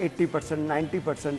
80%, 90%,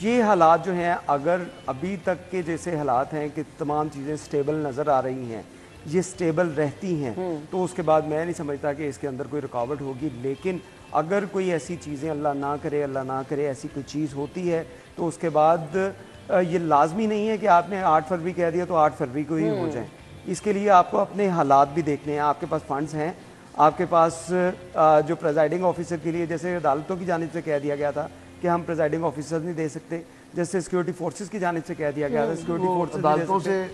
یہ حالات جو ہیں اگر ابھی تک کے جیسے حالات ہیں کہ تمام چیزیں سٹیبل نظر آ رہی ہیں، یہ سٹیبل رہتی ہیں، تو اس کے بعد میں نہیں سمجھتا کہ اس کے اندر کوئی رکاوٹ ہوگی. لیکن اگر کوئی ایسی چیزیں اللہ نہ کرے ایسی کوئی چیز ہوتی ہے تو اس کے بعد یہ لازمی نہیں ہے کہ آپ نے 8 فروری کہہ دیا تو 8 فروری کو ہی ہو جائیں. اس کے لیے آپ کو اپنے حالات بھی دیکھنے ہیں. آپ کے پاس فنڈز ہیں، آپ کے پاس جو پریزائڈنگ آفیسر کے لیے جیسے عدالتوں کی جانب سے کہہ دیا گیا تھا کہ ہم پریزائڈنگ آفیسر نہیں دے سکتے، جیسے سیکورٹی فورسز کی جانب سے کہہ دیا گیا تھا سیکورٹی فورسز عدالتوں سے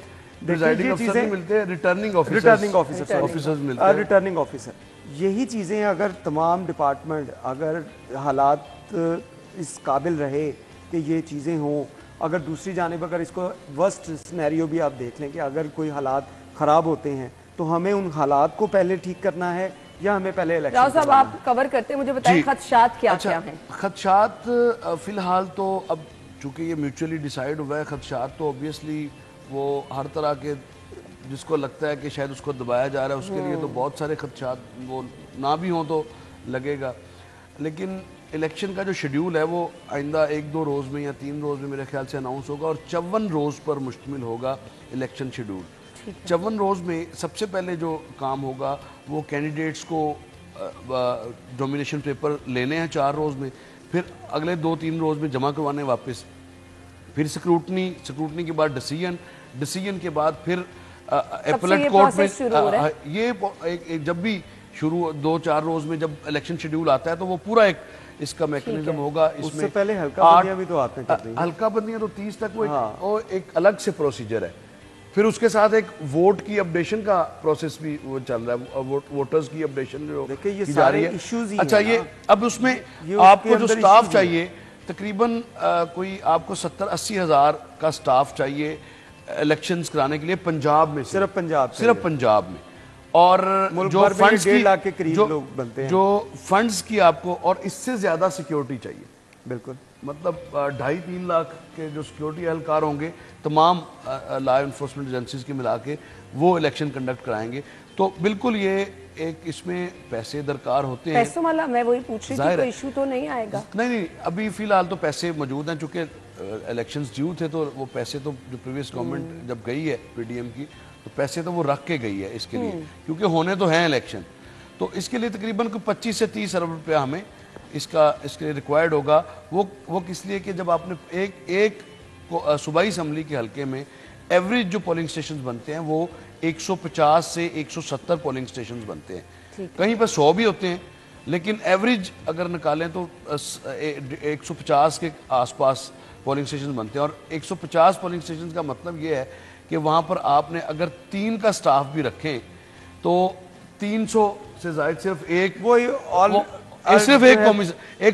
پریزائڈنگ آفیسر نہیں ملتے، ریٹرننگ آفیسر. یہی چیزیں اگر تمام ڈپارٹمنٹ اگر حالات اس قابل رہے کہ یہ چیزیں ہوں، اگر دوسری جانب اگر اس کو ورسٹ سینیریو بھی آپ دیکھ لیں کہ اگر کوئی حالات خراب ہوتے ہیں تو ہمیں ان حالات کو پہلے ٹھیک کرنا ہے یا ہمیں پہلے الیکشن. راؤ صاحب آپ کور کرتے ہیں، مجھے بتائیں خدشات کیا کیا ہیں؟ خدشات فی الحال تو اب چونکہ یہ میوچولی ڈیسائیڈ ہوا ہے، خدشات تو اوبیسلی وہ ہر طرح کے جس کو لگتا ہے کہ شاید اس کو دبایا جا رہا ہے اس کے لیے تو بہت سارے خدشات وہ نہ بھی ہوں تو لگے گا. لیکن الیکشن کا جو شیڈیول ہے وہ آئندہ 1-2 روز میں یا 3 روز میں میرے خیال سے اناؤنس ہوگا، اور 54 روز پر مشتمل ہوگا الیکشن شیڈیول. 54 روز میں سب سے پہلے جو کام ہوگا وہ کینڈیڈیٹس کو ڈومینیشن پیپر لینے ہیں 4 روز میں، پھر اگلے 2-3 روز میں جمع کروانے واپس، پھر سکروٹنی کے بعد ڈیسیجن کے بعد پھر اپیلٹ کورٹ میں. یہ جب بھی شروع 2-4 روز میں جب الیکشن شیڈیول آتا ہے تو وہ پورا ایک اس کا میکنزم ہوگا. اس میں پہلے ہلکا بندیاں بھی تو آتے ہیں، ہلکا بندیاں تو 30 تک وہ ایک الگ سے پروسیجر ہے. پھر اس کے ساتھ ایک ووٹ کی اپڈیشن کا پروسیس بھی وہ چل رہا ہے، ووٹرز کی اپڈیشن جو کی جا رہی ہے. اچھا یہ اب اس میں آپ کو جو سٹاف چاہیے تقریباً کوئی آپ کو 70-80 ہزار کا سٹاف چاہیے الیکشنز کرانے کے لیے پنجاب میں، صرف پنجاب میں. اور جو فنڈز کی جو فنڈز کی آپ کو اور اس سے زیادہ سیکیورٹی چاہیے. بالکل، مطلب 2.5-3 لاکھ کے جو سیکیورٹی اہلکار ہوں گے تمام لا انفورسمنٹ ایجنسیز کے ملا کے وہ الیکشن کنڈکٹ کرائیں گے. تو بالکل یہ ایک اس میں پیسے درکار ہوتے ہیں. پیسوں والا میں وہی پوچھ رہی تھی، کوئی ایشو تو نہیں آئے گا؟ نہیں ابھی فی الحال تو پیسے موجود ہیں، چونکہ الیکشنز ڈیو تھے تو وہ پیسے تو جو پریویس گورنمنٹ جب گئی ہے پی ڈی ایم کی تو پیسے تو وہ رکھ کے گئی ہے اس کے لیے، کیونکہ ہونے تو ہیں الیکشن. تو اس کے لیے تقریباً 25 سے 30 ارب روپیہ ہمیں اس کے لیے ریکوائرڈ ہوگا. وہ کس لیے کہ جب آپ نے ایک صوبائی اسمبلی کے حلقے میں ایوریج جو پولنگ سٹیشنز بنتے ہیں وہ 150 سے 170 پولنگ سٹیشنز بنتے ہیں. کہیں پر 100 بھی ہوتے ہیں، لیکن ایوریج اگر نکالیں تو 150 کے آس پاس پولنگ سٹیشنز بنتے ہیں. اور 150 پولنگ سٹیشنز کا مطلب یہ ہے کہ وہاں پر آپ نے اگر 3 کا سٹاف بھی رکھیں تو 300 سے زائد صرف ایک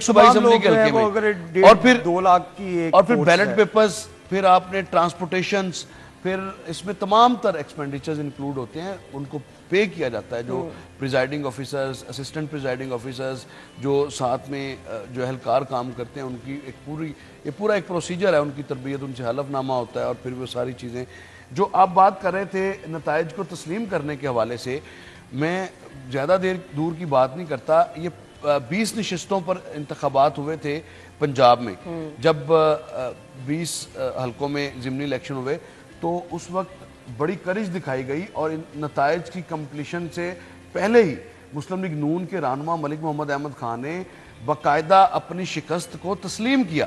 صوبائی اسمبلی کے حلقے میں، اور پھر 2 لاکھ کی اور پھر بیلٹ پیپرز، پھر آپ نے ٹرانسپورٹیشنز، پھر اس میں تمام تر ایکسپینڈیچرز انکلوڈ ہوتے ہیں، ان کو پے کیا جاتا ہے. جو presiding officers, assistant presiding officers جو ساتھ میں جو اہلکار کام کرتے ہیں، ان کی یہ پورا ایک پروسیجر ہے، ان کی تربیت، ان سے حلف نامہ ہوتا ہے، اور پھر وہ ساری چیزیں جو آپ بات کر رہے تھے نتائج کو تسلیم کرنے کے حوالے سے. میں زیادہ دور کی بات نہیں کرتا. یہ 20 نشستوں پر انتخابات ہوئے تھے پنجاب میں، جب 20 حلقوں میں ضمنی الیکشن ہوئے تو اس وقت بڑی کرج دکھائی گئی، اور نتائج کی کمپلیشن سے پہلے ہی مسلم لیگ نون کے رہنما ملک محمد احمد خان نے باقاعدہ اپنی شکست کو تسلیم کیا.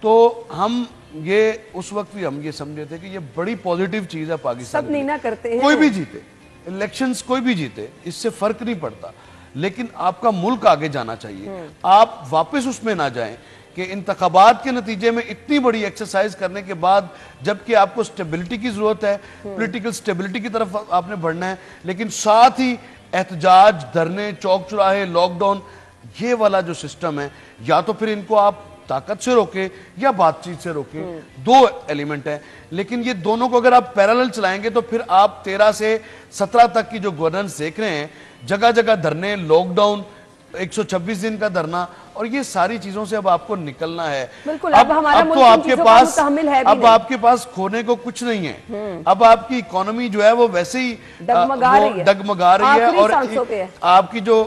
تو ہم یہ اس وقت بھی ہم یہ سمجھے تھے کہ یہ بڑی پازیٹیو چیز ہے پاکستان سب نہیں نہ کرتے ہیں، کوئی بھی جیتے الیکشنز، کوئی بھی جیتے، اس سے فرق نہیں پڑتا، لیکن آپ کا ملک آگے جانا چاہیے. آپ واپس اس میں نہ جائیں کہ انتخابات کے نتیجے میں اتنی بڑی ایکسرسائز کرنے کے بعد جبکہ آپ کو سٹیبلٹی کی ضرورت ہے، پولیٹیکل سٹیبلٹی کی طرف آپ نے بڑھنا ہے، لیکن ساتھ ہی احتجاج، دھرنے، چوک چوراہے، لاک ڈاؤن، یہ والا جو سسٹم ہے، یا تو پھر ان کو آپ طاقت سے روکے یا بات چیت سے روکے. 2 ایلیمنٹ ہیں، لیکن یہ دونوں کو اگر آپ پیرالل چلائیں گے تو پھر آپ 13 سے 17 تک کی جو گورننس دیکھ رہے ہیں، جگہ جگہ دھرنے، لاک ڈاؤن، 126 دن کا دھرنا، اور یہ ساری چیزوں سے اب آپ کو نکلنا ہے. بالکل، اب ہمارا اب ملک تو ان آپ کے چیزوں کا پاس متحمل ہے بھی اب نہیں. آپ کے پاس کھونے کو کچھ نہیں ہے. اب آپ کی اکانومی جو ہے وہ ویسے ہی ڈگمگا رہی ہے اور آپ کی جو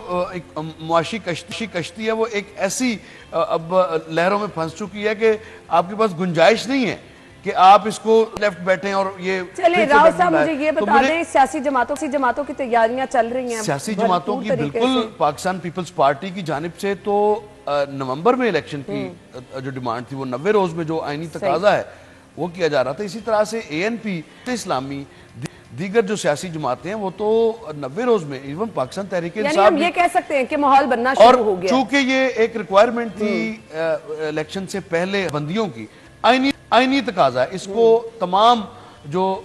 معاشی کشتی ہے وہ ایک ایسی اب لہروں میں پھنس چکی ہے کہ آپ کے پاس گنجائش نہیں ہے کہ آپ اس کو لیفٹ بیٹھیں اور یہ چلیں. راؤ صاحب مجھے یہ بتا دیں سیاسی جماعتوں کی تیاریاں چل رہی ہیں سیاسی جماعتوں کی بالکل پاکستان پیپلز پارٹی کی جانب سے تو نومبر میں الیکشن کی جو ڈیمانڈ تھی وہ 90 روز میں جو آئینی تقاضا ہے وہ کیا جا رہا تھا. اسی طرح سے ANP اسلامی دیگر جو سیاسی جماعتیں ہیں وہ تو 90 روز میں ایون پاکستان تحریک انصاف یعنی ہم یہ کہہ سکتے ہیں کہ ماحول بننا شروع ہو گیا. چونکہ یہ ایک ریکوائرمنٹ تھی الیکشن سے پہلے بندیوں کی آئینی تقاضا ہے. اس کو تمام جو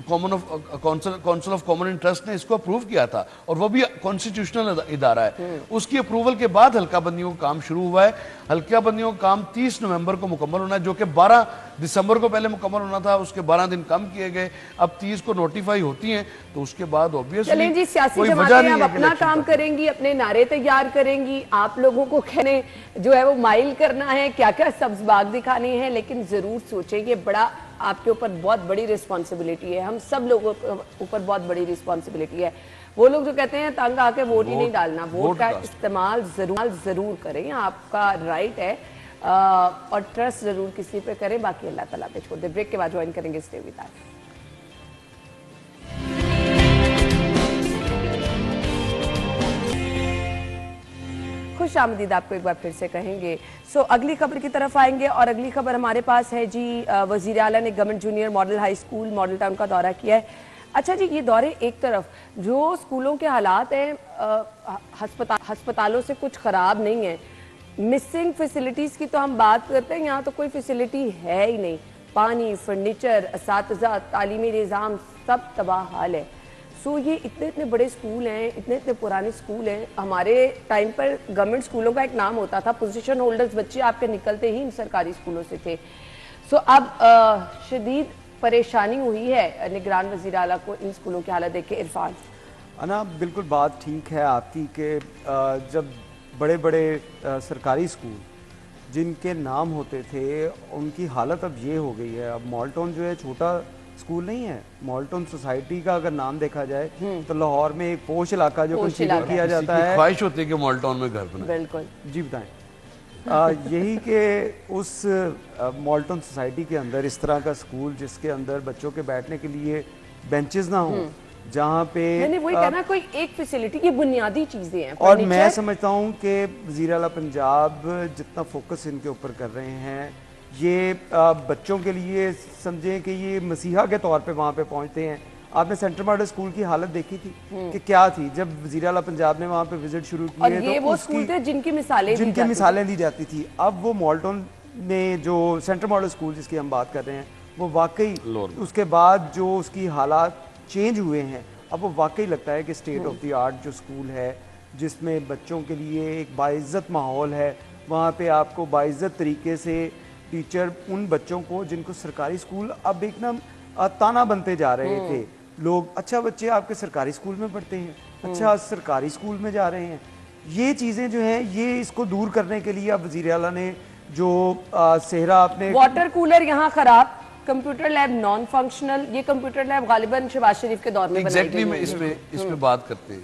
کونسل آف کامن انٹرسٹ نے اس کو اپروو کیا تھا اور وہ بھی کانسٹیٹیوشنل ادارہ ہے. اس کی اپروول کے بعد حلقہ بندیوں کا کام شروع ہوا ہے. حلقہ بندیوں کا کام 30 نومبر کو مکمل ہونا ہے جو کہ 12 دسمبر کو پہلے مکمل ہونا تھا. اس کے 12 دن کم کیے گئے. اب 30 کو نوٹیفائی ہوتی ہیں تو اس کے بعد اوبیسلی چلیں جی سیاسی جماعتیں اب اپنا کام کریں گی, اپنے نعرے تیار کریں گی. آپ لوگوں کو کہنے جو ہے وہ مائل کرنا ہے, کیا کیا سبز باغ دکھانے ہیں, لیکن ضرور سوچیں یہ بڑا آپ کے اوپر بہت بڑی رسپانسبلٹی ہے. ہم سب لوگوں کے اوپر بہت بڑی رسپانسبلٹی ہے. وہ لوگ جو کہتے ہیں تنگ آ کے ووٹ ہی نہیں ڈالنا, ووٹ کا استعمال ضرور کریں, آپ کا رائٹ ہے, اور ٹرسٹ ضرور کسی پہ کریں. باقی اللہ تعالیٰ پہ چھوڑ دیں. بریک کے بعد جوائن کریں گے اسٹے ود اس. خوش آمدید آپ کو ایک بار پھر سے کہیں گے. اگلی خبر کی طرف آئیں گے اور اگلی خبر ہمارے پاس ہے جی. وزیر اعلیٰ نے government junior model high school model town کا دورہ کیا ہے. اچھا جی, یہ دورے ایک طرف جو اسکولوں کے حالات ہیں ہسپتالوں سے کچھ خراب نہیں ہیں, مسنگ فیسلٹیز کی تو ہم بات کرتے ہیں, یہاں تو کوئی فیسلٹی ہے ہی نہیں. پانی, فرنیچر, اساتذہ, تعلیمی نظام سب تباہ حال ہے. یہ اتنے بڑے اسکول ہیں, اتنے پرانے اسکول ہیں. ہمارے ٹائم پر گورنمنٹ اسکولوں کا ایک نام ہوتا تھا, پوزیشن ہولڈرز بچے آپ کے نکلتے ہی ان سرکاری اسکولوں سے تھے. اب شدید پریشانی ہوئی ہے نگران وزیر اعلیٰ کو ان اسکولوں کی حالت دیکھ کے. عرفان انا بالکل بات ٹھیک ہے آپ کی کہ جب بڑے بڑے سرکاری اسکول جن کے نام ہوتے تھے ان کی حالت اب یہ ہو گئی ہے. اب مالٹون جو ہے چھوٹا اسکول نہیں ہے. مالٹون سوسائٹی کا اگر نام دیکھا جائے تو لاہور میں ایک پوش علاقہ جو کنسیڈر کیا جاتا ہے, خواہش ہوتی ہے کہ مالٹون میں گھر بنائیں. بالکل جی بتائیں. یہی کہ اس مالٹون سوسائٹی کے اندر اس طرح کا اسکول جس کے اندر بچوں کے بیٹھنے کے لیے بینچز نہ ہوں, جہاں پہ وہی کہنا کوئی ایک فیسلٹی, یہ بنیادی چیزیں ہیں. اور میں سمجھتا ہوں کہ وزیر اعلیٰ پنجاب جتنا فوکس ان کے اوپر کر رہے ہیں, یہ بچوں کے لیے سمجھیں کہ یہ مسیحا کے طور پہ وہاں پہ پہنچتے ہیں. آپ نے سینٹرل ماڈل اسکول کی حالت دیکھی تھی کہ کیا تھی جب وزیر اعلیٰ پنجاب نے وہاں پہ وزٹ شروع کی, اور یہ وہ اسکول تھے جن کی مثالیں دی جاتی تھی. اب وہ مالٹون نے جو سینٹرل ماڈل اسکول جس کی ہم بات کر رہے ہیں وہ واقعی اس کے بعد جو اس کی حالات چینج ہوئے ہیں, اب وہ واقعی لگتا ہے کہ اسٹیٹ آف دی آرٹ جو اسکول ہے جس میں بچوں کے لیے ایک باعزت ماحول ہے. وہاں پہ آپ کو باعزت طریقے سے ٹیچر ان بچوں کو جن کو سرکاری اسکول اب ایک نا تانا بنتے جا رہے تھے لوگ, اچھا بچے آپ کے سرکاری اسکول میں پڑھتے ہیں, اچھا سرکاری اسکول میں جا رہے ہیں. یہ چیزیں جو ہیں یہ اس کو دور کرنے کے لیے اب وزیر اعلیٰ نے جو صحرا اپنے واٹر کولر یہاں خراب, کمپیوٹر لیب نان فنکشنل. یہ کمپیوٹر لیب غالباً شہباز شریف کے دور میں بنائی گئی ہے. اس میں بات کرتے ہیں.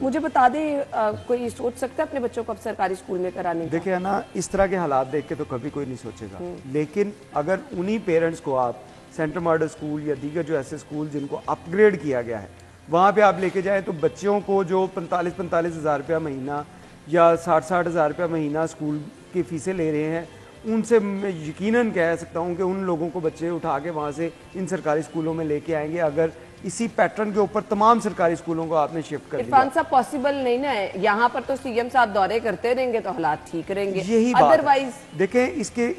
مجھے بتا دیں کوئی سوچ سکتا ہے اپنے بچوں کو اب سرکاری اسکول میں کرانے کا؟ دیکھیں نا, اس طرح کے حالات دیکھ کے تو کبھی کوئی نہیں سوچے گا, لیکن اگر انہی پیرنٹس کو آپ سینٹرل ماڈل اسکول یا دیگر جو ایسے اسکول جن کو اپ گریڈ کیا گیا ہے وہاں پہ آپ لے کے جائیں تو بچوں کو جو 45 ہزار روپیہ مہینہ یا 60 ہزار روپیہ مہینہ اسکول کی فیسیں لے رہے ہیں, ان سے میں یقیناً کہہ سکتا ہوں کہ ان لوگوں کو بچے اٹھا کے وہاں سے ان سرکاری اسکولوں میں لے کے آئیں گے اگر اسی پیٹرن کے اوپر تمام سرکاری اسکولوں کو آپ نے شفٹ کر دیا. عرفان صاحب پاسبل نہیں نا ہے, یہاں پر تو سی ایم صاحب دورے کرتے رہیں گے تو حالات ٹھیک رہیں گے. یہی بات دیکھیں,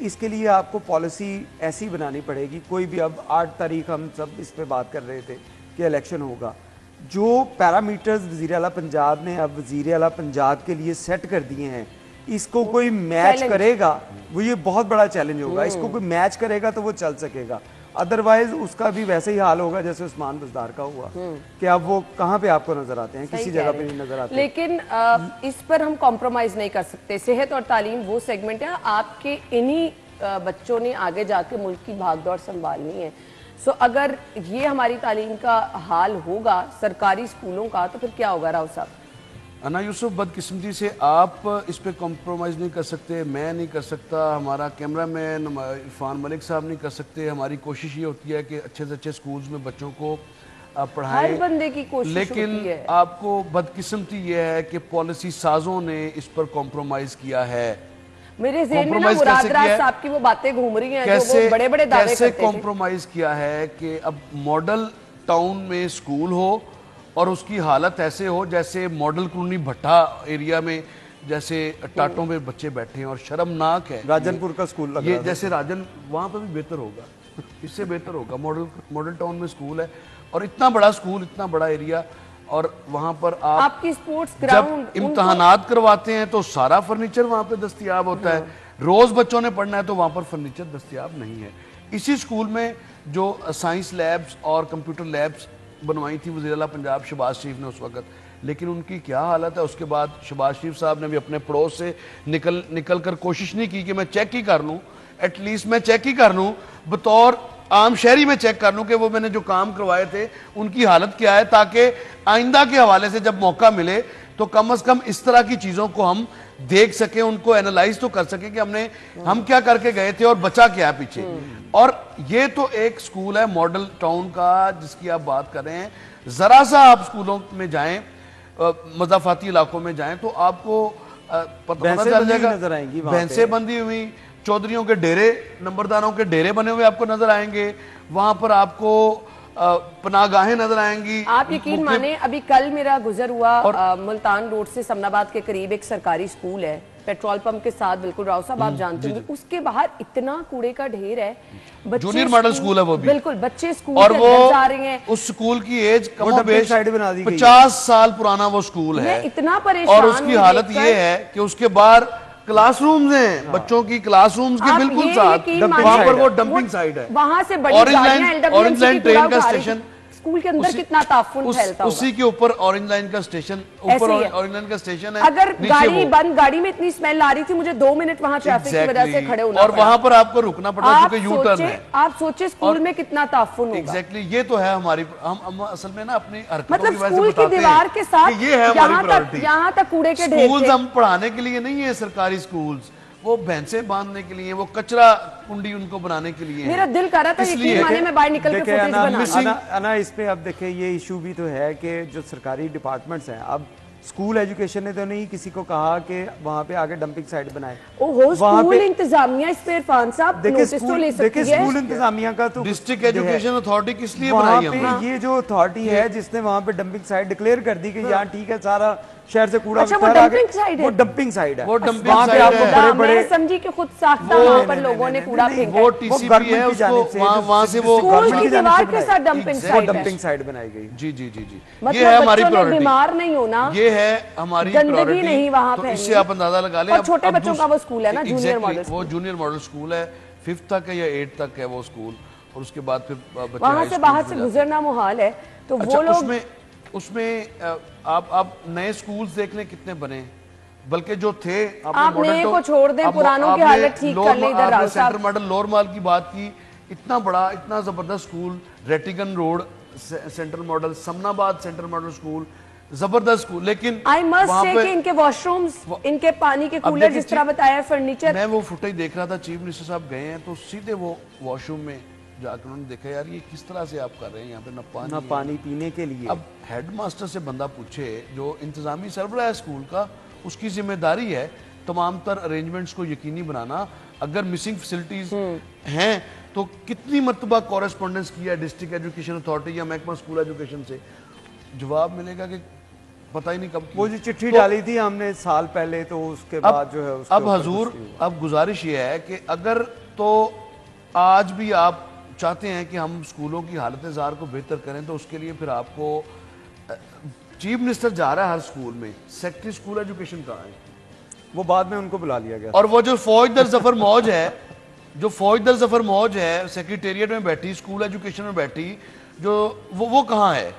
اس کے لیے آپ کو پالیسی ایسی بنانی پڑے گی. کوئی بھی اب 8 تاریخ ہم سب اس پہ بات کر رہے تھے کہ الیکشن ہوگا, جو پیرامیٹرز وزیر اعلیٰ پنجاب نے اب وزیر اعلیٰ پنجاب کے لیے سیٹ کر دیے ہیں, اس کو کوئی میچ کرے گا وہ یہ بہت بڑا چیلنج ہوگا. اس کو کوئی میچ کرے گا تو وہ چل سکے گا. ادروائز اس کا بھی ویسے ہی حال ہوگا جیسے عثمان بزدار کا ہوا کہ اب وہ کہاں پہ آپ کو نظر آتے ہیں, کسی جگہ پہ نہیں نظر آتے. لیکن اس پر ہم کمپرومائز نہیں کر سکتے. صحت اور تعلیم وہ سیگمنٹ ہے, آپ کے انہی بچوں نے آگے جا کے ملک کی بھاگ دوڑ سنبھالنی ہے. سو اگر یہ ہماری تعلیم کا حال ہوگا سرکاری اسکولوں کا تو پھر کیا ہوگا راؤ صاحب؟ انا یوسف, بدقسمتی سے آپ اس پہ کمپرومائز نہیں کر سکتے, میں نہیں کر سکتا, ہمارا کیمرہ مین عرفان ملک صاحب نہیں کر سکتے. ہماری کوشش یہ ہوتی ہے کہ اچھے سے اچھے سکولز میں بچوں کو پڑھائیں, ہر بندے کی کوشش لیکن ہوتی ہے. آپ کو بدقسمتی یہ ہے کہ پالیسی سازوں نے اس پر کمپرومائز کیا ہے. میرے ذہن میں نا مراد راج صاحب کی وہ باتیں گھوم رہی ہیں جو وہ بڑے بڑے دعوے کرتے تھے. کیسے کمپرومائز کیا ہے کہ اب ماڈل ٹاؤن میں سکول ہو اور اس کی حالت ایسے ہو جیسے ماڈل کالونی بھٹا ایریا میں جیسے ٹاٹوں پہ بچے بیٹھے ہیں, اور شرمناک ہے. راجن پور کا سکول لگ یہ جیسے راجن, وہاں پہ بھی بہتر ہوگا, اس سے بہتر ہوگا. ماڈل ٹاؤن میں سکول ہے اور اتنا بڑا سکول, اتنا بڑا ایریا, اور وہاں پر آپ کی سپورٹس جب گراؤنڈ امتحانات کرواتے ہیں تو سارا فرنیچر وہاں پہ دستیاب ہوتا ہے. روز بچوں نے پڑھنا ہے تو وہاں پر فرنیچر دستیاب نہیں ہے. اسی سکول میں جو سائنس لیبز اور کمپیوٹر لیبز بنوائی تھی وزیر اعلیٰ پنجاب شہباز شریف نے اس وقت, لیکن ان کی کیا حالت ہے. اس کے بعد شہباز شریف صاحب نے بھی اپنے پڑوس سے نکل کر کوشش نہیں کی کہ میں چیک ہی کر لوں, ایٹ لیسٹ میں چیک ہی کر لوں, بطور عام شہری میں چیک کر لوں کہ وہ میں نے جو کام کروائے تھے ان کی حالت کیا ہے, تاکہ آئندہ کے حوالے سے جب موقع ملے تو کم از کم اس طرح کی چیزوں کو ہم دیکھ سکیں, ان کو اینالائز تو کر سکیں کہ ہم کیا کر کے گئے تھے اور بچا کیا پیچھے. اور یہ تو ایک سکول ہے ماڈل ٹاؤن کا جس کی آپ بات کر رہے ہیں. ذرا سا آپ سکولوں میں جائیں, مضافاتی علاقوں میں جائیں تو آپ کو پتہ چل جائے گا, بھینسیں بندی ہوئی, چودھریوں کے ڈیرے, نمبرداروں کے ڈیرے بنے ہوئے آپ کو نظر آئیں گے. وہاں پر آپ کو پناہ گاہیں نظر آئیں گی. آپ یقین مانیں, ابھی کل میرا گزر ہوا ملتان روڈ سے سمن آباد کے قریب ایک سرکاری سکول ہے, پیٹرول پمپ کے ساتھ, بالکل راؤ صاحب آپ جانتے ہیں, اس کے باہر اتنا کوڑے کا ڈھیر ہے. جونیئر ماڈل سکول ہے وہ بھی, بالکل بچے سکول سے اندر جا رہے ہیں. اس سکول کی ایج کم و بیش 50 سال پرانا وہ سکول ہے, اتنا پریشان, اور اس کی حالت یہ ہے کہ اس کے باہر کلاس رومز ہیں, بچوں کی کلاس رومز کے بالکل ساتھ, وہاں پر وہ ڈمپنگ سائٹ ہے. وہاں سے بڑی گاڑیاں اورنج لائن ٹرین کا اسٹیشن, اسکول کے اندر کتنا تعفن پھیلتا ہوگا. اسی کے اوپر اورنج لائن کا اسٹیشن, اوپر اورنج لائن کا اسٹیشن ہے. اگر گاڑی بند, گاڑی میں اتنی سمیل آ رہی تھی, مجھے 2 منٹ وہاں ٹریفک کی وجہ سے کھڑے ہونا پڑا, اور وہاں پر آپ کو رکنا پڑا کیونکہ یو ٹرن ہے. آپ سوچیں اسکول میں کتنا تعفن ہوگا. ایگزیکٹلی, یہ تو ہے ہماری, ہم اصل میں نا اپنی حرکتوں مطلب کی وجہ سے اسکول کی دیوار کے ساتھ یہ ہے ہماری پرائورٹی. یہاں تک کوڑے کے ڈھیر سکولز ہم پڑھانے کے لیے نہیں ہیں, سرکاری سکولز وہ بھینسیں باندھنے کے لیے, وہ کچرا کنڈی ان کو بنانے کے لیے. میرا دل کر رہا تھا یقین مانے میں باہر نکل کے فوٹیج بنا. انا اس پہ اب دیکھیں یہ ایشو بھی تو ہے کہ جو سرکاری ڈپارٹمنٹس ہیں, اب اسکول ایجوکیشن نے تو نہیں کسی کو کہا کہ وہاں پہ آگے ڈمپنگ سائٹ بنائے. اسکول انتظامیہ اس پہ عرفان صاحب نوٹس تو لے سکتی ہے. دیکھیں اسکول انتظامیہ کا تو ڈسٹرکٹ ایجوکیشن اتھارٹی کس لیے بنائی ہم نے, یہ جو اتھارٹی ہے جس نے وہاں پہ ڈمپنگ سائٹ ڈکلیئر کر دی کہ یہاں ٹھیک ہے سارا شہر سے کوڑا, اچھا وہ ڈمپنگ سائٹ ہے, وہ ڈمپنگ سائٹ ہے, وہ ڈمپنگ سائٹ ہے. میں سمجھی کہ خود ساختہ وہاں پر لوگوں نے کوڑا پھینکا ہے. وہ ٹی سی پی ہے, اس کو وہاں سے وہ اسکول کی دیوار کے ساتھ ڈمپنگ سائٹ بنائی گئی. جی جی جی جی, یہ ہے ہماری پرائورٹی. بیمار نہیں ہونا, یہ ہے ہماری گندگی نہیں وہاں پھیلنی. اس سے آپ اندازہ لگا لیں. اور چھوٹے بچوں کا وہ اسکول ہے نا, جونیئر ماڈل, وہ جونیئر ماڈل اسکول ہے, 5th تک ہے یا 8th تک ہے وہ اسکول, اور اس کے بعد پھر وہاں سے باہر سے گزرنا محال ہے. تو وہ لوگ اس میں آپ نئے سکولز دیکھ لیں کتنے بنے, بلکہ جو تھے آپ نئے کو چھوڑ دیں, پرانوں کی حالت ٹھیک کر لیں. ادھر راؤ صاحب سینٹر ماڈل لور مال کی بات کی, اتنا بڑا اتنا زبردست سکول, ریٹیگن روڈ سینٹر ماڈل, سمن آباد سینٹر ماڈل سکول, زبردست سکول. لیکن آئی مسٹ سے کہ ان کے واش رومز, ان کے پانی کے کولر جس طرح بتایا, فرنیچر. میں وہ فوٹیج دیکھ رہا تھا, چیف منسٹر صاحب گئے ہیں تو سیدھے وہ واش روم میں جا کر انہوں نے دیکھا یار یہ کس طرح سے آپ کر رہے ہیں, یہاں پہ نہ پانی پینے کے لیے. اب ہیڈ ماسٹر سے بندہ پوچھے, جو انتظامی سربراہ ہے اسکول کا, اس کی ذمہ داری ہے تمام تر ارینجمنٹس کو یقینی بنانا. اگر مسنگ فیسلٹیز ہیں تو کتنی مرتبہ کورسپونڈنس کیا ہے ڈسٹرکٹ ایجوکیشن اتھارٹی یا محکمہ اسکول ایجوکیشن سے, جواب ملے گا کہ پتہ ہی نہیں کب. وہ جو چٹھی ڈالی تھی ہم نے سال پہلے, تو اس کے بعد جو ہے اب حضور اب گزارش یہ ہے کہ اگر تو آج بھی آپ چاہتے ہیں کہ ہم اسکولوں کی حالت زار کو بہتر کریں, تو اس کے لیے پھر آپ کو چیف منسٹر جا رہا ہے ہر اسکول میں, سیکٹری اسکول ایجوکیشن کہاں ہے, وہ بعد میں ان کو بلا لیا گیا. اور وہ جو فوج در ظفر موج ہے, جو فوج در ظفر موج ہے سیکریٹریٹ میں بیٹھی, اسکول ایجوکیشن میں بیٹھی, جو وہ کہاں ہے,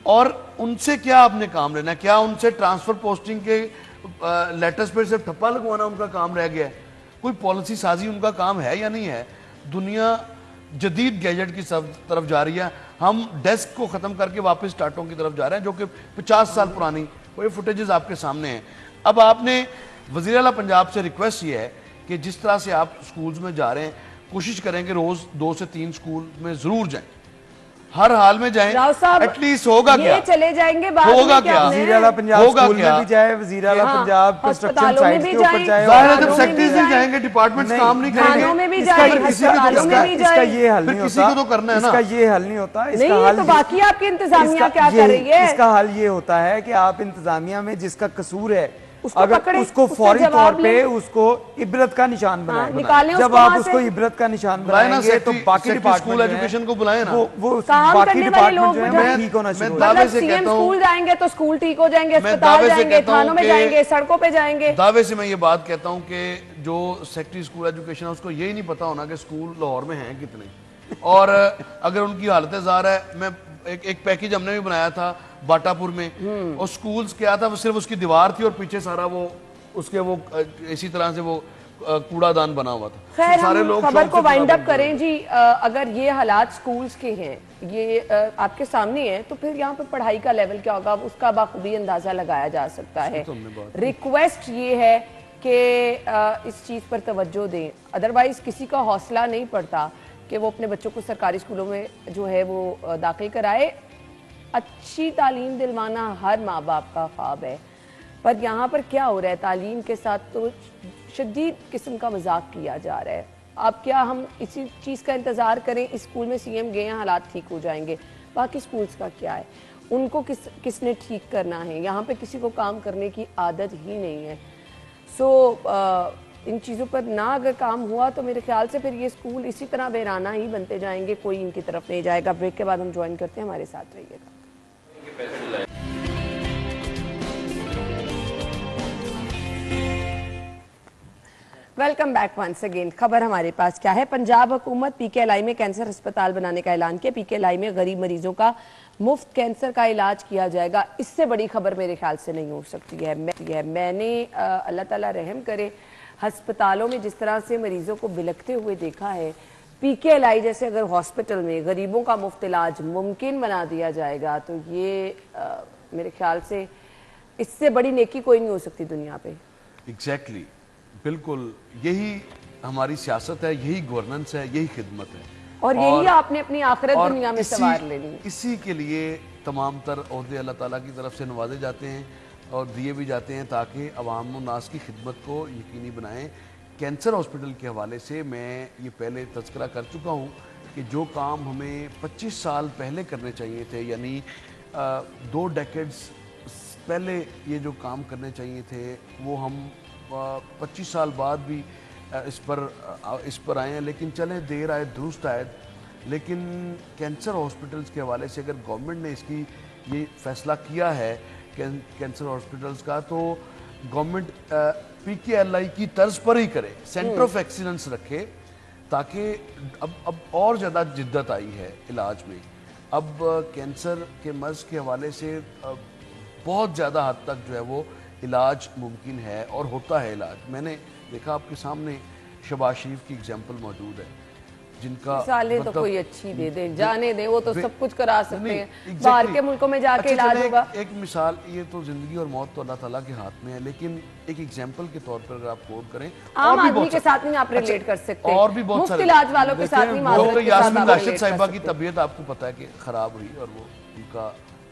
اور ان سے کیا آپ نے کام لینا ہے؟ کیا ان سے ٹرانسفر پوسٹنگ کے لیٹرز پر صرف ٹھپا لگوانا ان کا کام رہ گیا ہے؟ کوئی پالیسی سازی ان کا کام ہے یا نہیں ہے؟ دنیا جدید گیجٹ کی طرف جا رہی ہے, ہم ڈیسک کو ختم کر کے واپس ٹاٹوں کی طرف جا رہے ہیں جو کہ 50 سال پرانی, وہ یہ فوٹیجز آپ کے سامنے ہیں. اب آپ نے وزیر اعلیٰ پنجاب سے ریکویسٹ یہ ہے کہ جس طرح سے آپ سکولز میں جا رہے ہیں کوشش کریں کہ روز 2 سے 3 سکول میں ضرور جائیں, ہر حال میں جائیں. ایٹ لیسٹ ہوگا کیا, یہ چلے جائیں گے بعد ہوگا میں کیا, وزیر اعلیٰ پنجاب اسکول میں بھی جائے, وزیر اعلیٰ پنجاب کنسٹرکشن سائٹس کے اوپر جائے, ظاہر ہے جب سیکٹریز نہیں جائیں گے ڈپارٹمنٹس کام نہیں کریں تھانوں میں گے. بھی جائیں, ہسپتالوں میں بھی اس کا جائیں. یہ حل نہیں کسی ہوتا, کو تو کرنا ہے نا. اس کا یہ حل نہیں ہوتا, اس کا نہیں حل تو باقی آپ کی انتظامیہ کیا کر رہی ہے؟ اس کا حل یہ ہوتا ہے کہ آپ انتظامیہ میں جس کا قصور ہے اگر پکڑیں, اس کو اس سے فوری طور جواب پہ لیں. اس کو عبرت کا نشان نکالیں بنائیں. اس جب کو آپ وہاں اس سے. کو عبرت کا نشان بلائیں نا بنائیں گے تو باقی اسکول ڈپارٹمنٹ ایجوکیشن کو بلائیں نا, وہ کام باقی کرنے والے لوگ ڈپارٹمنٹ جو ہیں بجائیں. وہ ٹھیک ہونا شروع میں ہوتا ہے. دعوے سے سی ایم کہتا ہوں, اسکول جائیں گے تو اسکول ٹھیک ہو جائیں گے, میں اسپتال دعوے سے جائیں گے, کہتا ہوں تھانوں میں کہ جائیں گے, سڑکوں پہ جائیں گے. دعوے سے میں یہ بات کہتا ہوں کہ جو سیکٹری اسکول ایجوکیشن ہے اس کو یہی نہیں پتا ہونا کہ اسکول لاہور میں ہیں کتنے, اور اگر ان کی حالت زار ہے. میں ایک پیکیج ہم نے بھی بنایا تھا باٹا پور میں, اور سکولز کیا تھا, وہ صرف اس کی دیوار تھی اور پیچھے سارا وہ اس کے وہ اسی طرح سے وہ کوڑا دان بنا ہوا تھا. خیر سارے ہم لوگ خبر کو وائنڈ اپ کریں جی. اگر یہ حالات سکولز کے ہیں, یہ آپ کے سامنے ہیں, تو پھر یہاں پہ پڑھائی کا لیول کیا ہوگا اس کا بخوبی اندازہ لگایا جا سکتا ہے. ریکویسٹ یہ ہے کہ اس چیز پر توجہ دیں, ادروائز کسی کا حوصلہ نہیں پڑتا کہ وہ اپنے بچوں کو سرکاری اسکولوں میں جو ہے وہ داخل کرائے. اچھی تعلیم دلوانا ہر ماں باپ کا خواب ہے, پر یہاں پر کیا ہو رہا ہے, تعلیم کے ساتھ تو شدید قسم کا مذاق کیا جا رہا ہے. اب کیا ہم اسی چیز کا انتظار کریں, اس اسکول میں سی ایم گئے ہیں حالات ٹھیک ہو جائیں گے, باقی اسکولز کا کیا ہے, ان کو کس نے ٹھیک کرنا ہے؟ یہاں پہ کسی کو کام کرنے کی عادت ہی نہیں ہے. سو ان چیزوں پر نہ اگر کام ہوا تو میرے خیال سے پھر یہ اسکول اسی طرح ویرانہ ہی بنتے جائیں گے, کوئی ان کی طرف نہیں جائے گا. بریک کے بعد ہم جوائن کرتے ہیں, ہمارے ساتھ رہیے گا. Welcome back once again. خبر ہمارے پاس کیا ہے؟ پنجاب حکومت پی کے ایل آئی میں کینسر ہسپتال بنانے کا اعلان کیا. پی کے ایل آئی میں غریب مریضوں کا مفت کینسر کا علاج کیا جائے گا. اس سے بڑی خبر میرے خیال سے نہیں ہو سکتی ہے. میں نے اللہ تعالیٰ رحم کرے ہسپتالوں میں جس طرح سے مریضوں کو بلکتے ہوئے دیکھا ہے, پی کے ایل آئی جیسے اگر ہاسپٹل میں غریبوں کا مفت علاج ممکن بنا دیا جائے گا تو یہ میرے خیال سے اس سے بڑی نیکی کوئی نہیں ہو سکتی دنیا پہ. ایگزیکٹلی, بالکل یہی ہماری سیاست ہے, یہی گورننس ہے, یہی خدمت ہے, اور یہی آپ نے اپنی آخرت دنیا میں سوار لینی. اسی کے لیے تمام تر عہدے اللہ تعالیٰ کی طرف سے نوازے جاتے ہیں اور دیے بھی جاتے ہیں تاکہ عوام و ناس کی خدمت کو یقینی بنائیں. کینسر ہاسپٹل کے حوالے سے میں یہ پہلے تذکرہ کر چکا ہوں کہ جو کام ہمیں 25 سال پہلے کرنے چاہیے تھے, یعنی 2 ڈیکیڈز پہلے یہ جو کام کرنے چاہیے تھے, وہ ہم 25 سال بعد بھی اس پر آئے ہیں. لیکن چلیں دیر آئے درست آئے. لیکن کینسر ہاسپٹلز کے حوالے سے اگر گورنمنٹ نے اس کی یہ فیصلہ کیا ہے کینسر ہاسپٹلز کا, تو گورنمنٹ پی کے ایل آئی کی طرز پر ہی کرے, سینٹر آف ایکسیلنس رکھے, تاکہ اب اور زیادہ جدت آئی ہے علاج میں. اب کینسر کے مرض کے حوالے سے بہت زیادہ حد تک جو ہے وہ علاج ممکن ہے اور ہوتا ہے علاج. میں نے دیکھا آپ کے سامنے شہباز شریف کی اگزامپل موجود ہے, جن کا مثالیں تو کوئی اچھی دے دیں, جانے دیں, وہ تو سب کچھ کرا سکتے ہیں. باہر کے ملکوں میں جا کے علاج ہوگا. ایک مثال, یہ تو زندگی اور موت تو اللہ تعالیٰ کے ہاتھ میں ہے, لیکن ایک ایگزامپل کے طور پر اگر آپ کوٹ کریں, عام آدمی کے ساتھ نہیں آپ ریلیٹ کر سکتے, اور بھی بہت مفت سارے علاج والوں کے ساتھ نہیں معذرت کے ساتھ یاسمین آپ راشد ریلیٹ کر صاحبہ کی سکتے. طبیعت آپ کو پتا ہے کہ خراب ہوئی اور وہ ان کا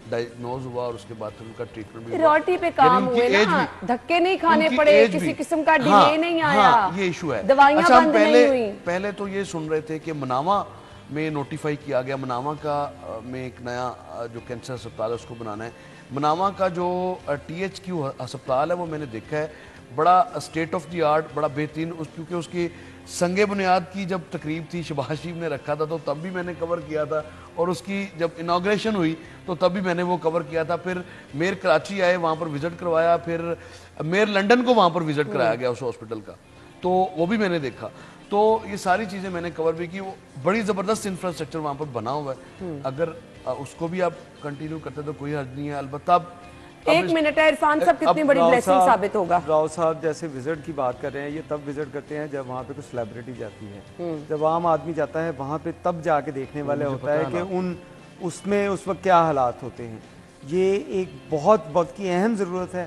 ڈائگنوز ہوا اور اس کے بعد پھر ان کا ٹریٹمنٹ بھی پریورٹی پہ کام ہوئے نا, دھکے نہیں کھانے پڑے, کسی قسم کا ڈیلے نہیں آیا, یہ ایشو ہے. دوائیاں بند نہیں ہوئی. پہلے تو یہ سن رہے تھے کہ مناوا میں نوٹیفائی کیا گیا, مناوا کا میں ایک نیا جو کینسر ہسپتال ہے اس کو بنانا ہے. مناوا کا جو ٹی ایچ کیو ہسپتال ہے وہ میں نے دیکھا ہے, بڑا اسٹیٹ آف دی آرٹ, بڑا بہترین, کیونکہ اس کی سنگ بنیاد کی جب تقریب تھی شہباز شریف نے رکھا تھا تو تب بھی میں نے کور کیا تھا, اور اس کی جب انوگریشن ہوئی تو تب بھی میں نے وہ کور کیا تھا. پھر میئر کراچی آئے, وہاں پر وزٹ کروایا, پھر میئر لنڈن کو وہاں پر وزٹ کرایا گیا اس ہاسپٹل کا, تو وہ بھی میں نے دیکھا. تو یہ ساری چیزیں میں نے کور بھی کی. وہ بڑی زبردست انفراسٹرکچر وہاں پر بنا ہوا ہے, اگر اس کو بھی آپ کنٹینیو کرتے تو کوئی حرج نہیں ہے. البتہ ایک منٹ ہے عرفان صاحب, کتنی بڑی بلیسنگ ثابت ہوگا. راؤ صاحب جیسے وزٹ کی بات کر رہے ہیں, یہ تب وزٹ کرتے ہیں جب وہاں پہ کوئی سیلیبریٹی جاتی ہے. جب عام آدمی جاتا ہے وہاں پہ تب جا کے دیکھنے والا ہوتا ہے کہ اس میں اس وقت کیا حالات ہوتے ہیں. یہ ایک بہت وقت کی اہم ضرورت ہے